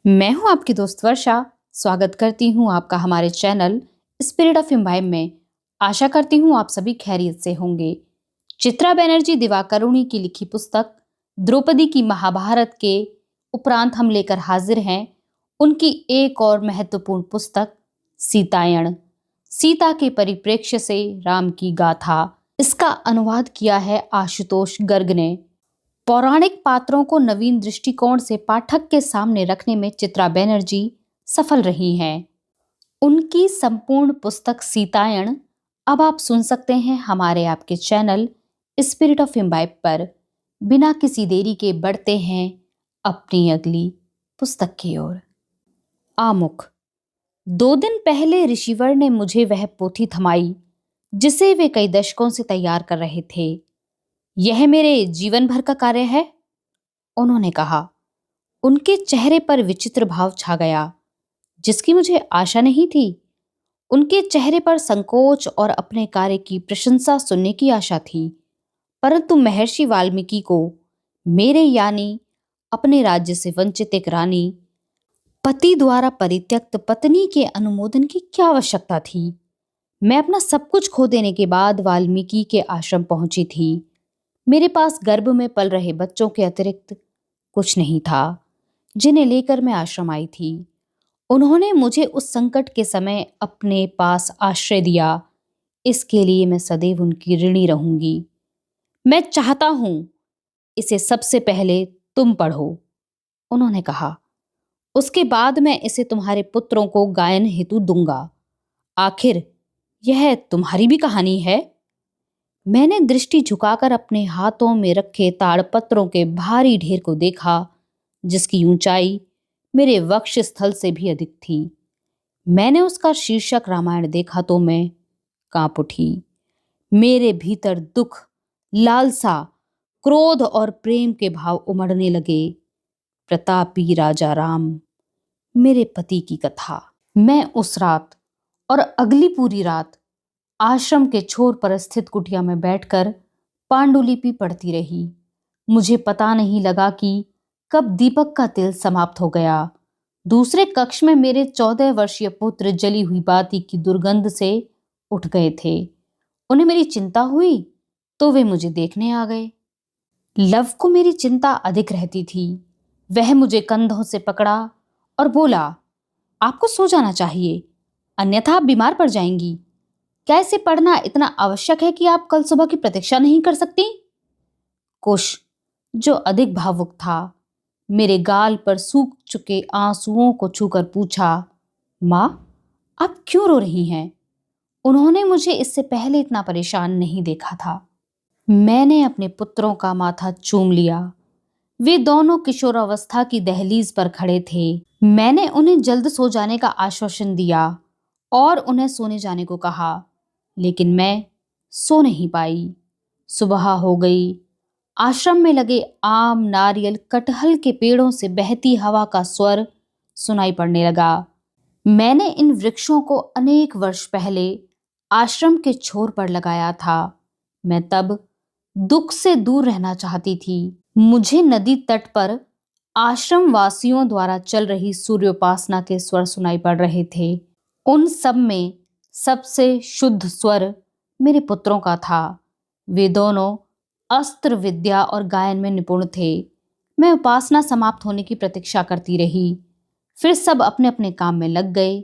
मैं हूं आपकी दोस्त वर्षा। स्वागत करती हूं आपका हमारे चैनल स्पिरिट ऑफ इम्बाइब में। आशा करती हूं आप सभी खैरियत से होंगे। चित्रा बनर्जी दिवाकरुणी की लिखी पुस्तक द्रौपदी की महाभारत के उपरांत हम लेकर हाजिर हैं उनकी एक और महत्वपूर्ण पुस्तक सीतायण, सीता के परिप्रेक्ष्य से राम की गाथा। इसका अनुवाद किया है आशुतोष गर्ग ने। पौराणिक पात्रों को नवीन दृष्टिकोण से पाठक के सामने रखने में चित्रा बनर्जी सफल रही हैं। उनकी संपूर्ण पुस्तक सीतायण अब आप सुन सकते हैं हमारे आपके चैनल स्पिरिट ऑफ इम्बाइब पर। बिना किसी देरी के बढ़ते हैं अपनी अगली पुस्तक की ओर। आमुख। 2 दिन पहले ऋषिवर ने मुझे वह पोथी थमाई जिसे वे कई दशकों से तैयार कर रहे थे। यह मेरे जीवन भर का कार्य है, उन्होंने कहा। उनके चेहरे पर विचित्र भाव छा गया जिसकी मुझे आशा नहीं थी। उनके चेहरे पर संकोच और अपने कार्य की प्रशंसा सुनने की आशा थी, परंतु महर्षि वाल्मीकि को मेरे यानी अपने राज्य से वंचित एक रानी, पति द्वारा परित्यक्त पत्नी के अनुमोदन की क्या आवश्यकता थी। मैं अपना सब कुछ खो देने के बाद वाल्मीकि के आश्रम पहुंची थी। मेरे पास गर्भ में पल रहे बच्चों के अतिरिक्त कुछ नहीं था जिन्हें लेकर मैं आश्रम आई थी। उन्होंने मुझे उस संकट के समय अपने पास आश्रय दिया, इसके लिए मैं सदैव उनकी ऋणी रहूंगी। मैं चाहता हूं इसे सबसे पहले तुम पढ़ो, उन्होंने कहा। उसके बाद मैं इसे तुम्हारे पुत्रों को गायन हेतु दूंगा। आखिर यह तुम्हारी भी कहानी है। मैंने दृष्टि झुकाकर अपने हाथों में रखे ताड़पत्रों के भारी ढेर को देखा जिसकी ऊंचाई मेरे वक्ष स्थल से भी अधिक थी। मैंने उसका शीर्षक रामायण देखा तो मैं कांप उठी। मेरे भीतर दुख, लालसा, क्रोध और प्रेम के भाव उमड़ने लगे। प्रतापी राजा राम, मेरे पति की कथा। मैं उस रात और अगली पूरी रात आश्रम के छोर पर स्थित कुटिया में बैठकर पांडुलिपि पढ़ती रही। मुझे पता नहीं लगा कि कब दीपक का तेल समाप्त हो गया। दूसरे कक्ष में मेरे 14 वर्षीय पुत्र जली हुई बाती की दुर्गंध से उठ गए थे। उन्हें मेरी चिंता हुई तो वे मुझे देखने आ गए। लव को मेरी चिंता अधिक रहती थी। वह मुझे कंधों से पकड़ा और बोला, आपको सो जाना चाहिए, अन्यथा आप बीमार पड़ जाएंगी। क्या इसे पढ़ना इतना आवश्यक है कि आप कल सुबह की प्रतीक्षा नहीं कर सकती? कुश, जो अधिक भावुक था, मेरे गाल पर सूख चुके आंसुओं को छूकर पूछा, माँ, आप क्यों रो रही हैं? उन्होंने मुझे इससे पहले इतना परेशान नहीं देखा था। मैंने अपने पुत्रों का माथा चूम लिया। वे दोनों किशोरावस्था की दहलीज पर खड़े थे। मैंने उन्हें जल्द सो जाने का आश्वासन दिया और उन्हें सोने जाने को कहा, लेकिन मैं सो नहीं पाई। सुबह हो गई। आश्रम में लगे आम, नारियल, कटहल के पेड़ों से बहती हवा का स्वर सुनाई पड़ने लगा। मैंने इन वृक्षों को अनेक वर्ष पहले आश्रम के छोर पर लगाया था। मैं तब दुख से दूर रहना चाहती थी। मुझे नदी तट पर आश्रम वासियों द्वारा चल रही सूर्योपासना के स्वर सुनाई पड़ रहे थे। उन सब में सबसे शुद्ध स्वर मेरे पुत्रों का था। वे दोनों अस्त्र विद्या और गायन में निपुण थे। मैं उपासना समाप्त होने की प्रतीक्षा करती रही। फिर सब अपने अपने काम में लग गए।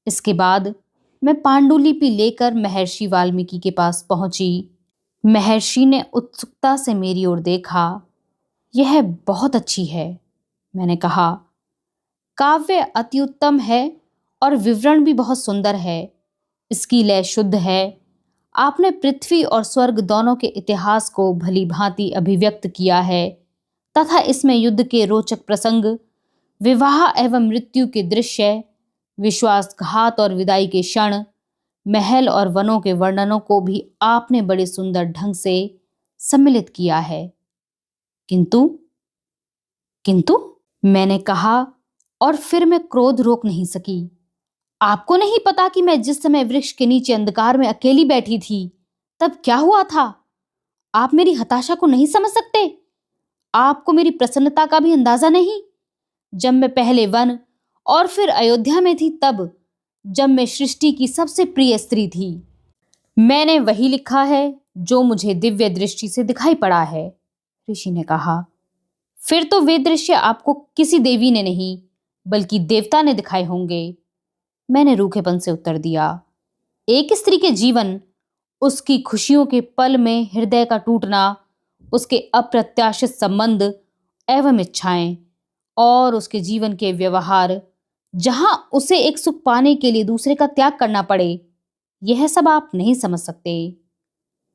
इसके बाद मैं पांडुलिपि लेकर महर्षि वाल्मीकि के पास पहुंची। महर्षि ने उत्सुकता से मेरी ओर देखा। यह बहुत अच्छी है, मैंने कहा। काव्य अति उत्तम है और विवरण भी बहुत सुंदर है। इसकी लय शुद्ध है। आपने पृथ्वी और स्वर्ग दोनों के इतिहास को भली भांति अभिव्यक्त किया है तथा इसमें युद्ध के रोचक प्रसंग, विवाह एवं मृत्यु के दृश्य, विश्वासघात और विदाई के क्षण, महल और वनों के वर्णनों को भी आपने बड़े सुंदर ढंग से सम्मिलित किया है। किंतु किंतु मैंने कहा और फिर मैं क्रोध रोक नहीं सकी। आपको नहीं पता कि मैं जिस समय वृक्ष के नीचे अंधकार में अकेली बैठी थी तब क्या हुआ था? आप मेरी हताशा को नहीं समझ सकते? आपको मेरी प्रसन्नता का भी अंदाजा नहीं? जब मैं पहले वन और फिर अयोध्या में थी, तब जब मैं सृष्टि की सबसे प्रिय स्त्री थी। मैंने वही लिखा है जो मुझे दिव्य दृष्टि से दिखाई पड़ा है, ऋषि ने कहा। फिर तो वे दृश्य आपको किसी देवी ने नहीं बल्कि देवता ने दिखाए होंगे, मैंने रूखेपन से उत्तर दिया। एक स्त्री के जीवन, उसकी खुशियों के पल में हृदय का टूटना, उसके अप्रत्याशित संबंध एवं इच्छाएं और उसके जीवन के व्यवहार, जहां उसे एक सुख पाने के लिए दूसरे का त्याग करना पड़े, यह सब आप नहीं समझ सकते।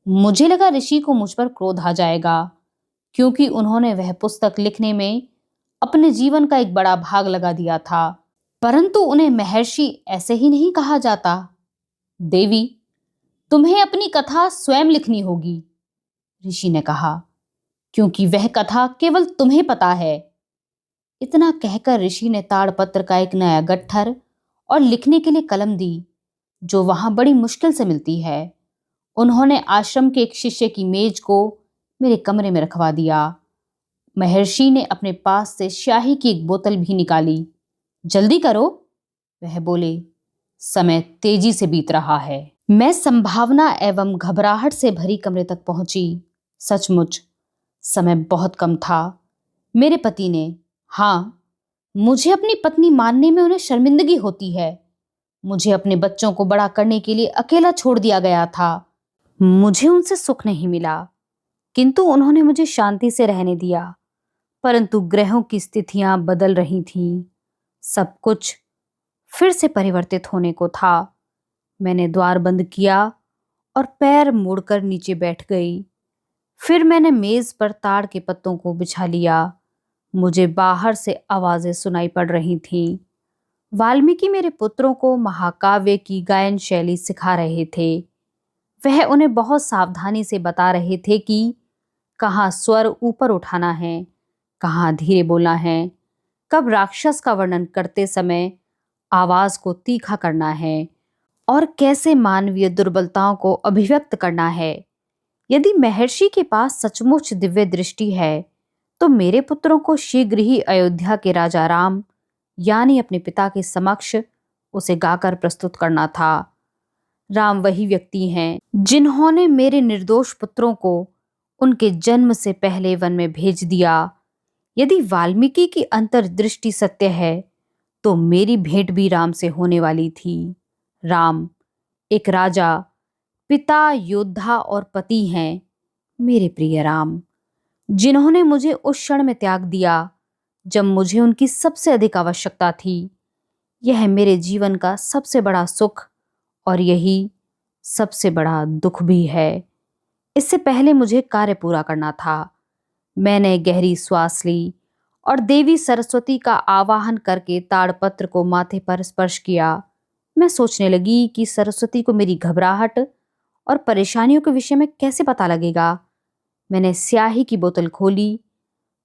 मुझे लगा ऋषि को मुझ पर क्रोध आ जाएगा, क्योंकि उन्होंने वह पुस्तक लिखने में अपने जीवन का एक बड़ा भाग लगा दिया था। परंतु उन्हें महर्षि ऐसे ही नहीं कहा जाता। देवी, तुम्हें अपनी कथा स्वयं लिखनी होगी, ऋषि ने कहा, क्योंकि वह कथा केवल तुम्हें पता है। इतना कहकर ऋषि ने ताड़पत्र का एक नया गट्ठर और लिखने के लिए कलम दी, जो वहां बड़ी मुश्किल से मिलती है। उन्होंने आश्रम के एक शिष्य की मेज को मेरे कमरे में रखवा दिया। महर्षि ने अपने पास से स्याही की एक बोतल भी निकाली। जल्दी करो, वह बोले, समय तेजी से बीत रहा है। मैं संभावना एवं घबराहट से भरी कमरे तक पहुंची। सचमुच समय बहुत कम था। मेरे पति ने, हाँ, मुझे अपनी पत्नी मानने में उन्हें शर्मिंदगी होती है। मुझे अपने बच्चों को बड़ा करने के लिए अकेला छोड़ दिया गया था। मुझे उनसे सुख नहीं मिला, किंतु उन्होंने मुझे शांति से रहने दिया। परंतु ग्रहों की स्थितियां बदल रही थीं। सब कुछ फिर से परिवर्तित होने को था। मैंने द्वार बंद किया और पैर मोड़कर नीचे बैठ गई। फिर मैंने मेज पर ताड़ के पत्तों को बिछा लिया। मुझे बाहर से आवाजें सुनाई पड़ रही थीं। वाल्मीकि मेरे पुत्रों को महाकाव्य की गायन शैली सिखा रहे थे। वह उन्हें बहुत सावधानी से बता रहे थे कि कहाँ स्वर ऊपर उठाना है, कहाँ धीरे बोलना है, कब राक्षस का वर्णन करते समय आवाज को तीखा करना है और कैसे मानवीय दुर्बलताओं को अभिव्यक्त करना है। यदि महर्षि के पास सचमुच दिव्य दृष्टि है, तो मेरे पुत्रों को शीघ्र ही अयोध्या के राजा राम यानी अपने पिता के समक्ष उसे गाकर प्रस्तुत करना था। राम वही व्यक्ति हैं जिन्होंने मेरे निर्दोष पुत्रों को उनके जन्म से पहले वन में भेज दिया। यदि वाल्मीकि की अंतर्दृष्टि सत्य है, तो मेरी भेंट भी राम से होने वाली थी। राम एक राजा, पिता, योद्धा और पति हैं। मेरे प्रिय राम, जिन्होंने मुझे उस क्षण में त्याग दिया जब मुझे उनकी सबसे अधिक आवश्यकता थी। यह मेरे जीवन का सबसे बड़ा सुख और यही सबसे बड़ा दुख भी है। इससे पहले मुझे कार्य पूरा करना था। मैंने गहरी श्वास ली और देवी सरस्वती का आवाहन करके ताड़पत्र को माथे पर स्पर्श किया। मैं सोचने लगी कि सरस्वती को मेरी घबराहट और परेशानियों के विषय में कैसे पता लगेगा। मैंने स्याही की बोतल खोली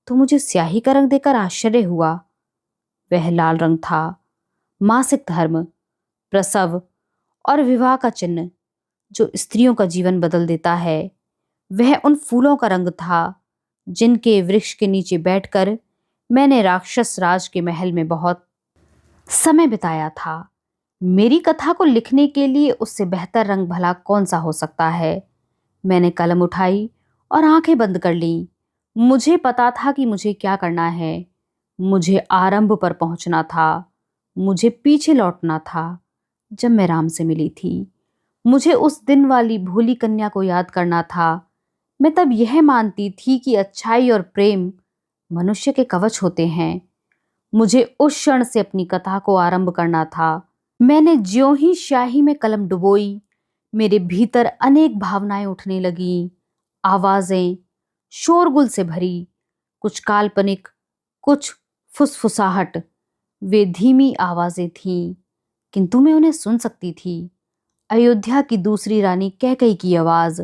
तो मुझे स्याही का रंग देखकर आश्चर्य हुआ। वह लाल रंग था। मासिक धर्म, प्रसव और विवाह का चिन्ह जो स्त्रियों का जीवन बदल देता है। वह उन फूलों का रंग था जिनके वृक्ष के नीचे बैठकर मैंने राक्षस राज के महल में बहुत समय बिताया था। मेरी कथा को लिखने के लिए उससे बेहतर रंग भला कौन सा हो सकता है। मैंने कलम उठाई और आंखें बंद कर ली। मुझे पता था कि मुझे क्या करना है। मुझे आरंभ पर पहुंचना था। मुझे पीछे लौटना था जब मैं राम से मिली थी। मुझे उस दिन वाली भोली कन्या को याद करना था। मैं तब यह मानती थी कि अच्छाई और प्रेम मनुष्य के कवच होते हैं। मुझे उस क्षण से अपनी कथा को आरंभ करना था। मैंने ज्यों ही स्याही में कलम डुबोई, मेरे भीतर अनेक भावनाएं उठने लगीं। आवाजें शोरगुल से भरी, कुछ काल्पनिक, कुछ फुसफुसाहट। वे धीमी आवाजें थीं, किंतु मैं उन्हें सुन सकती थी। अयोध्या की दूसरी रानी कैकेयी की आवाज,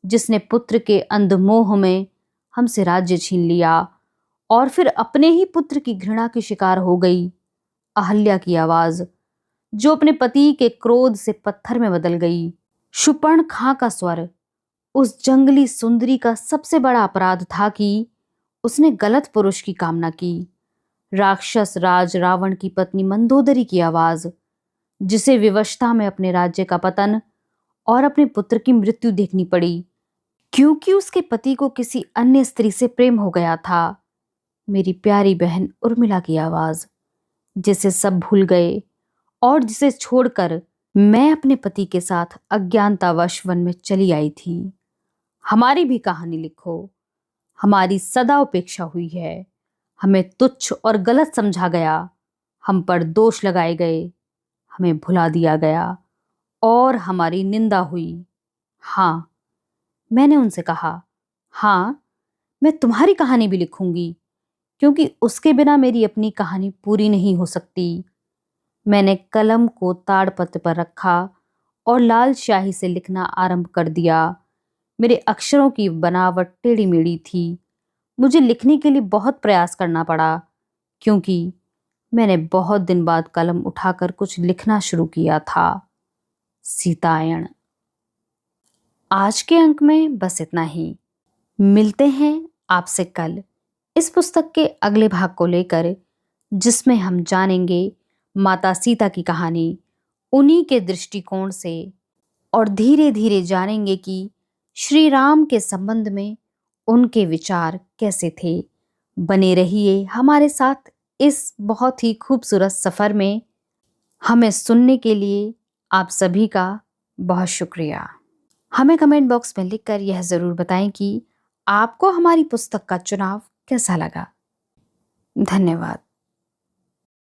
जिसने पुत्र के अंधमोह में हमसे राज्य छीन लिया और फिर अपने ही पुत्र की घृणा की शिकार हो गई। अहल्या की आवाज, जो अपने पति के क्रोध से पत्थर में बदल गई। शूर्पणखा का स्वर, उस जंगली सुंदरी का सबसे बड़ा अपराध था कि उसने गलत पुरुष की कामना की। राक्षस राज रावण की पत्नी मंदोदरी की आवाज, जिसे विवशता में अपने राज्य का पतन और अपने पुत्र की मृत्यु देखनी पड़ी क्योंकि उसके पति को किसी अन्य स्त्री से प्रेम हो गया था। मेरी प्यारी बहन उर्मिला की आवाज, जिसे सब भूल गए और जिसे छोड़कर मैं अपने पति के साथ अज्ञानतावश वन में चली आई थी। हमारी भी कहानी लिखो। हमारी सदा उपेक्षा हुई है, हमें तुच्छ और गलत समझा गया, हम पर दोष लगाए गए, हमें भुला दिया गया और हमारी निंदा हुई। हाँ, मैंने उनसे कहा, हाँ, मैं तुम्हारी कहानी भी लिखूंगी, क्योंकि उसके बिना मेरी अपनी कहानी पूरी नहीं हो सकती। मैंने कलम को ताड़पत्र पर रखा और लाल स्याही से लिखना आरंभ कर दिया। मेरे अक्षरों की बनावट टेढ़ी मेढ़ी थी। मुझे लिखने के लिए बहुत प्रयास करना पड़ा, क्योंकि मैंने बहुत दिन बाद कलम उठाकर कुछ लिखना शुरू किया था। सीतायण। आज के अंक में बस इतना ही। मिलते हैं आपसे कल इस पुस्तक के अगले भाग को लेकर, जिसमें हम जानेंगे माता सीता की कहानी उन्हीं के दृष्टिकोण से और धीरे धीरे जानेंगे कि श्री राम के संबंध में उनके विचार कैसे थे। बने रहिए हमारे साथ इस बहुत ही खूबसूरत सफर में। हमें सुनने के लिए आप सभी का बहुत शुक्रिया। हमें कमेंट बॉक्स में लिखकर यह जरूर बताएं कि आपको हमारी पुस्तक का चुनाव कैसा लगा। धन्यवाद।